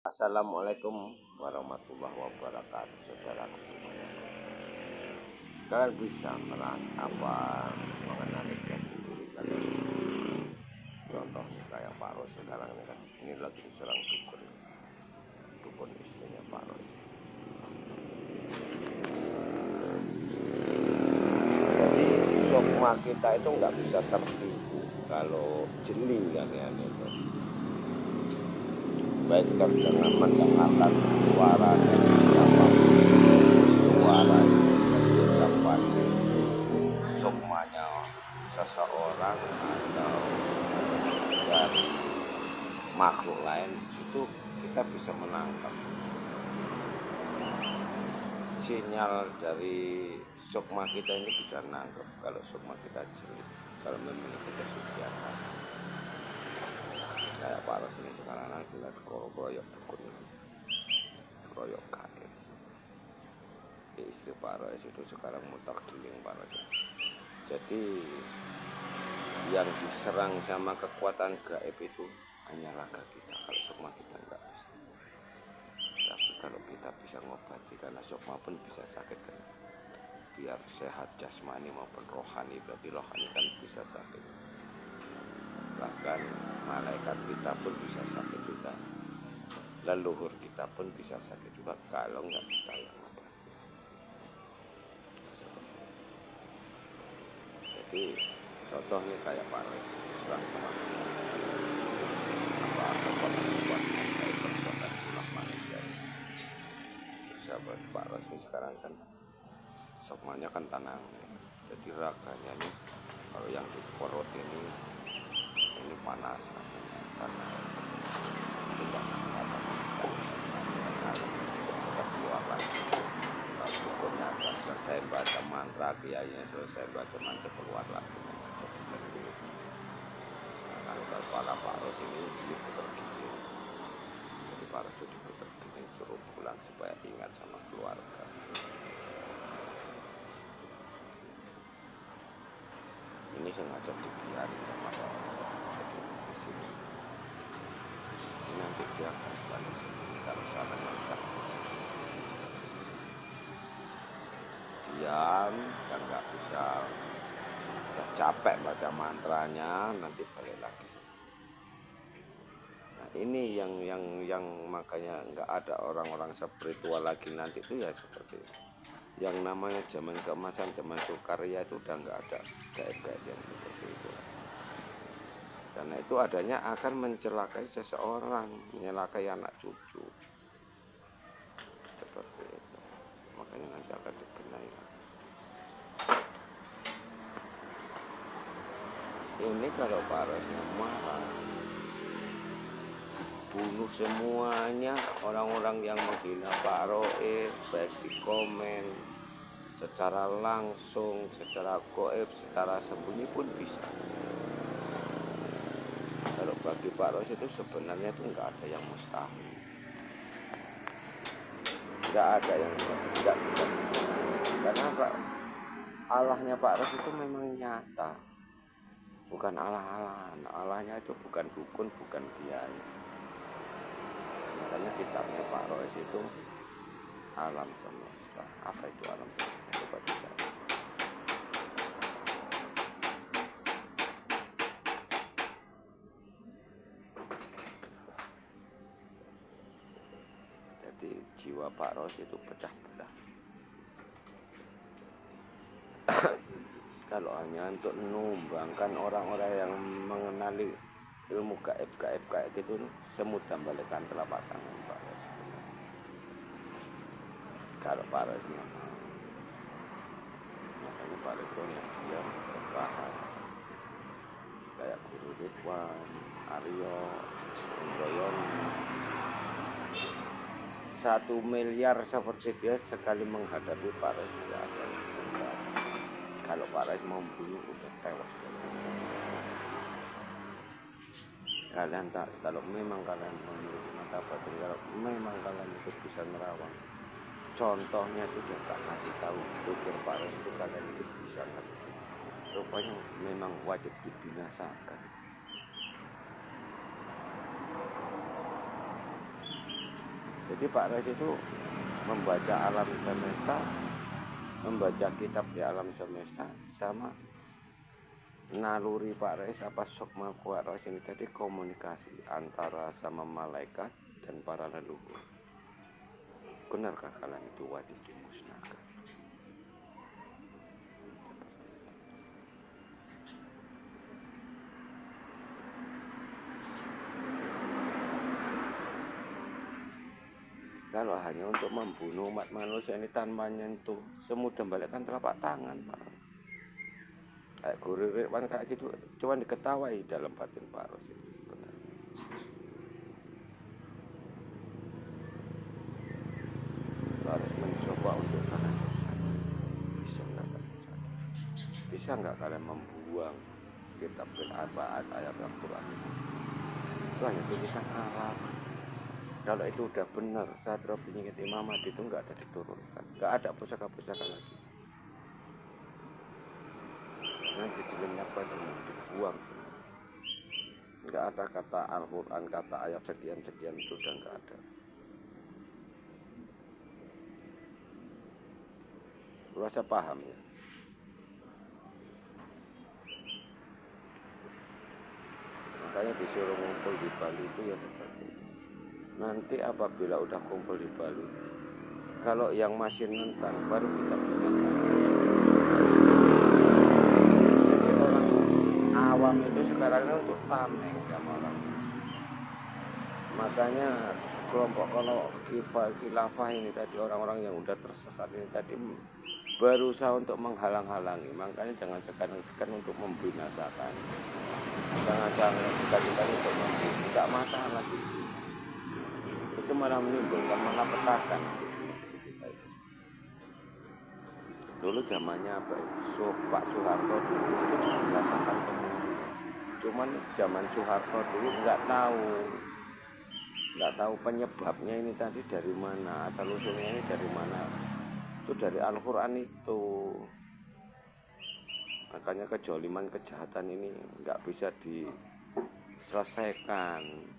Assalamualaikum warahmatullahi wabarakatuh, saudaraku semuanya. Kalian bisa mengenali diri sendiri kalian. Contohnya kayak Pak Ros sekarang ini kan, ini lagi diserang dukun istrinya Pak Ros. Jadi sukma kita itu nggak bisa tertipu kalau jeli kalian itu. Baik dengan mendengarkan suara dari suara itu dapat sukmanya seseorang atau dari makhluk lain, itu kita bisa menangkap sinyal dari sukma kita. Ini bisa nangkep kalau sukma kita jeli, kalau memiliki kesucian. Kayak Pak Ros ini sekarang lagi kroyok dukun, kroyok kain. Istri Pak Ros itu sekarang muter giling Pak Ros. Jadi yang diserang sama kekuatan gaib itu hanyalah kita, kalau sukma kita enggak bisa. Tapi kalau kita bisa ngobati, karena sukma pun bisa sakit kan, biar sehat jasmani maupun rohani. Berarti rohani kan bisa sakit, bahkan malaikat kita pun bisa sakit juga, leluhur kita pun bisa sakit juga kalau nggak kita yang ngobati. Jadi contohnya kayak Pak Ros serang sama perbuatan silap manusia. Sahabat Pak Ros ini sekarang kan sukmanya kan tanah, jadi raganya ini kalau yang di perut ini panas karena tidak keluar lagi. Pokoknya selesai baca mantra, kiainya selesai baca mantra, keluar lagi. Kalau kepala Pak Ros ini diputar gini, jadi Pak Ros itu diputar gini, suruh pulang supaya ingat sama keluarga. Ini sengaja dibiarin sama Pak di sini. Ini nanti dia akan balik sendiri kalau salah nanti diam dan nggak bisa, udah capek baca mantranya, nanti balik lagi. Nah ini yang makanya nggak ada orang-orang spiritual lagi nanti itu ya seperti itu. Yang namanya zaman keemasan, zaman Sukarya itu udah nggak ada gaib-gaib yang seperti itu. Karena itu adanya akan mencelakai seseorang, menyelakai anak cucu. Seperti itu. Makanya nanti akan dikenai. Ini kalau Pak Rosnya marah, bunuh semuanya orang-orang yang menghina Pak Roe, baik di komen, secara langsung, secara goib, secara sembunyi pun bisa. Kalau bagi Pak Ros itu sebenarnya itu nggak ada yang mustahil, nggak ada yang nggak bisa. Karena Allahnya Pak Ros itu memang nyata, bukan Allah-Allahan. Allahnya itu bukan dukun, bukan kiai. Makanya kitabnya Pak Ros itu alam semesta. Apa itu alam semesta? Coba kita. Jadi jiwa Pak Ros itu pecah-pecah. Kalau hanya untuk menumbangkan orang-orang yang mengenali ilmu gaib kayak gitu, semudah balikkan telapak tangan Pak Ros. Kalau Pak Rosnya makanya Pak Ros yang dia berbahan kayak Guru Ridwan, Aryo, Indroyon. 1 miliar seperti dia sekali menghadapi Pak Ros tidak ada. Kalau Pak Ros mau bunuh udah tewas. Kalian tak, kalau memang kalian memiliki mata batin, kalau memang kalian itu bisa merawat, contohnya itu dia tak ngasih tahu, pikir Pak Ros itu kalian itu bisa ngerti. Rupanya memang wajib dibinasakan. Jadi Pak Rais itu membaca alam semesta, membaca kitab di alam semesta, sama naluri Pak Rais apa sukma Pak Rais ini tadi komunikasi antara sama malaikat dan para leluhur. Benarkah kalian itu wajib dimusnahkan? Kalau hanya untuk membunuh umat manusia ini tanpa menyentuh, semudah membalikkan telapak tangan, Pak. Kayak guru Ridwan kayak gitu, cuma diketawai dalam batin Pak Ros itu sebenarnya. Harus mencoba untuk kalian bisa nggak kalian membuang kitab Al-Ba'at ayat Al-Quran itu hanya tulisan Arab. Kalau itu udah benar, Satria Penyingkit Imam Mahdi itu nggak ada diturunkan, nggak ada pusaka-pusaka lagi. Nanti dilenyap aja dibuang. Nggak ada kata Al-Quran, kata ayat sekian-sekian itu udah nggak ada. Rasa paham ya. Makanya disuruh ngumpul di Bali itu ya seperti itu. Nanti apabila udah kumpul di Bali, kalau yang masih nentang baru kita binasakan. Jadi orang awam itu sekarang untuk tameng sama orang. Makanya kelompok kalau khilafah ini tadi, orang-orang yang udah tersesat ini tadi berusaha untuk menghalang-halangi. Makanya jangan sekan-sekan untuk membinasakan. Jangan-jangan sekan-sekan untuk membunuh. Tidak masalah gitu. Itu malah menimbulkan malapetaka. Dulu zamannya Pak Soeharto dulu itu dibinasakan semua. Cuman zaman Soeharto dulu nggak tahu penyebabnya ini tadi dari mana, asal usulnya ini dari mana. Itu dari Al-Quran itu. Makanya kejoliman, kejahatan ini nggak bisa diselesaikan.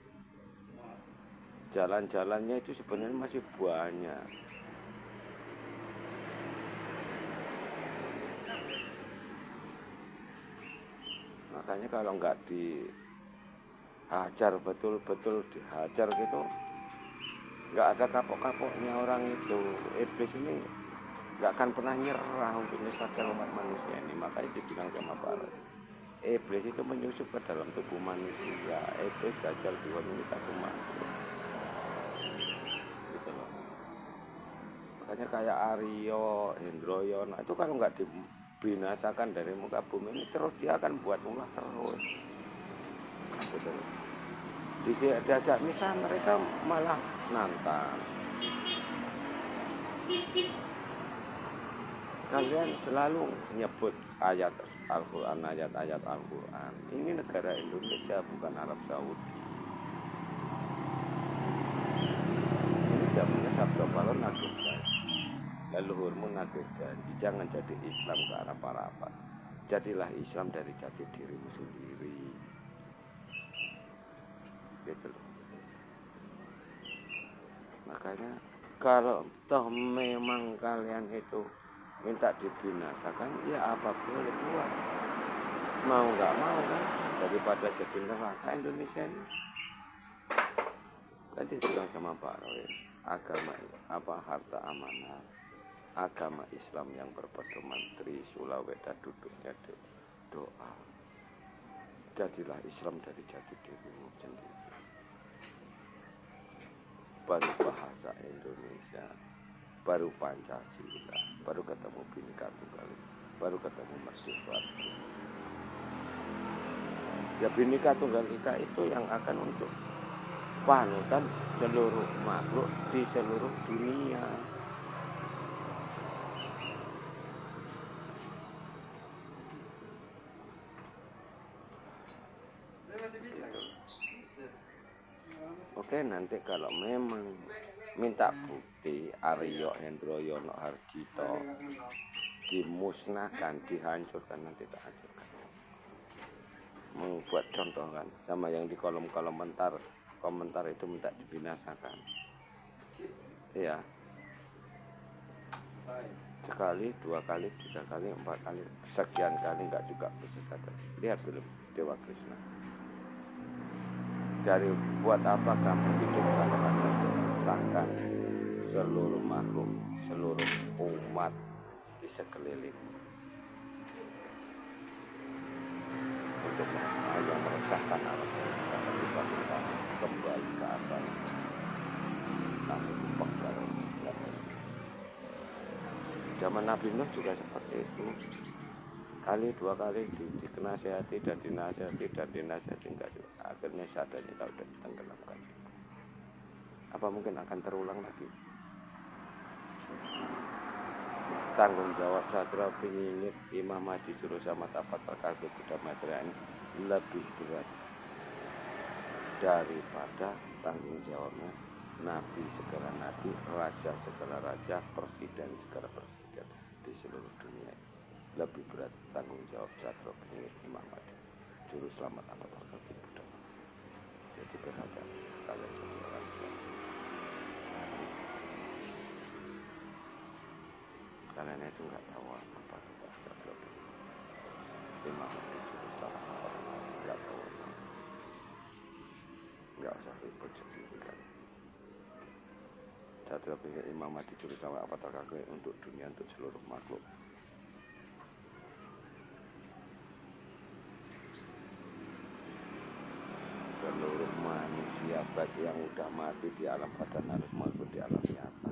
Jalan-jalannya itu sebenarnya masih banyak. Makanya kalau nggak dihajar betul-betul dihajar gitu, nggak ada kapok-kapoknya orang itu. Iblis ini nggak akan pernah nyerah untuk menyesatkan umat manusia ini. Makanya dibilang sama Barat, iblis itu menyusup ke dalam tubuh manusia. Iblis Dajjal Tuhan ini satu makhluk gitu loh. Makanya kayak Aryo, Hendroyo, nah itu kalau nggak dibinasakan dari muka bumi ini, terus dia akan buat ulah terus gitu loh. Diajak misal mereka malah nantang. Kalian selalu nyebut ayat Al-Quran, ayat-ayat Al-Quran. Ini negara Indonesia, bukan Arab Saudi. Ini zamannya Sabda Balon nagih saya. Leluhurmu nagih janji, jangan jadi Islam ke arah parapat. Jadilah Islam dari jati dirimu sendiri. Gitu loh. Makanya kalau toh memang kalian itu minta dibinasakan, ya apa boleh buat. Mau nggak mau kan, daripada jadi neraka Indonesia ini. Tadi bilang sama Pak Roy, agama apa harta amanah, agama Islam yang berpedoman Trisula Weda, duduknya doa. Jadilah Islam dari jati dirimu sendiri. Baru bahasa Indonesia, baru Pancasila, baru ketemu Bhinneka Tunggal Ika, baru ketemu Mercusuarso. Ya Bhinneka Tunggal Ika itu yang akan untuk panutan seluruh makhluk di seluruh dunia. Oke, nanti kalau memang minta bukti Aryo Hendroyono Harjito dimusnahkan, dihancurkan, nanti tak hancurkan. Membuat contoh kan, sama yang di kolom komentar itu minta dibinasakan. Ya, sekali, 2 kali, 3 kali, 4 kali, sekian kali nggak juga bisa kata. Lihat film Dewa Krishna. Dari buat apa kamu hidup hanya untuk meresahkan seluruh makhluk, seluruh umat di sekeliling, untuk meresahkan alam semesta. Kita kembali ke asal langsung pegal. Zaman Nabi Nuh juga seperti itu. Kali 2 kali dinasihati dan dinasihati enggak juga. Akhirnya sadarnya kalau sudah ditenggelamkan. Apa mungkin akan terulang lagi? Tanggung jawab Satria Pingingit Imam Mahdi Jurusama Tapatal Kalbu Buddha Matra ini lebih berat daripada tanggung jawabnya Nabi segala Nabi, Raja segala Raja, Presiden segala Presiden di seluruh dunia. Lebih berat tanggung jawab Satria Pingingit Imam Mahdi Juru Selamat Tapatal Kalbu Buddha Matra. Jadi berhadap kalian jadi raja. Kalian itu nggak tahu apa itu Satria Pingingit Imam Mahdi Juru Selamat Tapatal Kalbu, nggak tahu. Nggak usah ribut sendiri kan. Satria Pingingit Imam Mahdi Juru Selamat Tapatal Kalbu untuk dunia, untuk seluruh makhluk. Seluruh manusia baik yang udah mati di alam badan harus maupun di alam nyata.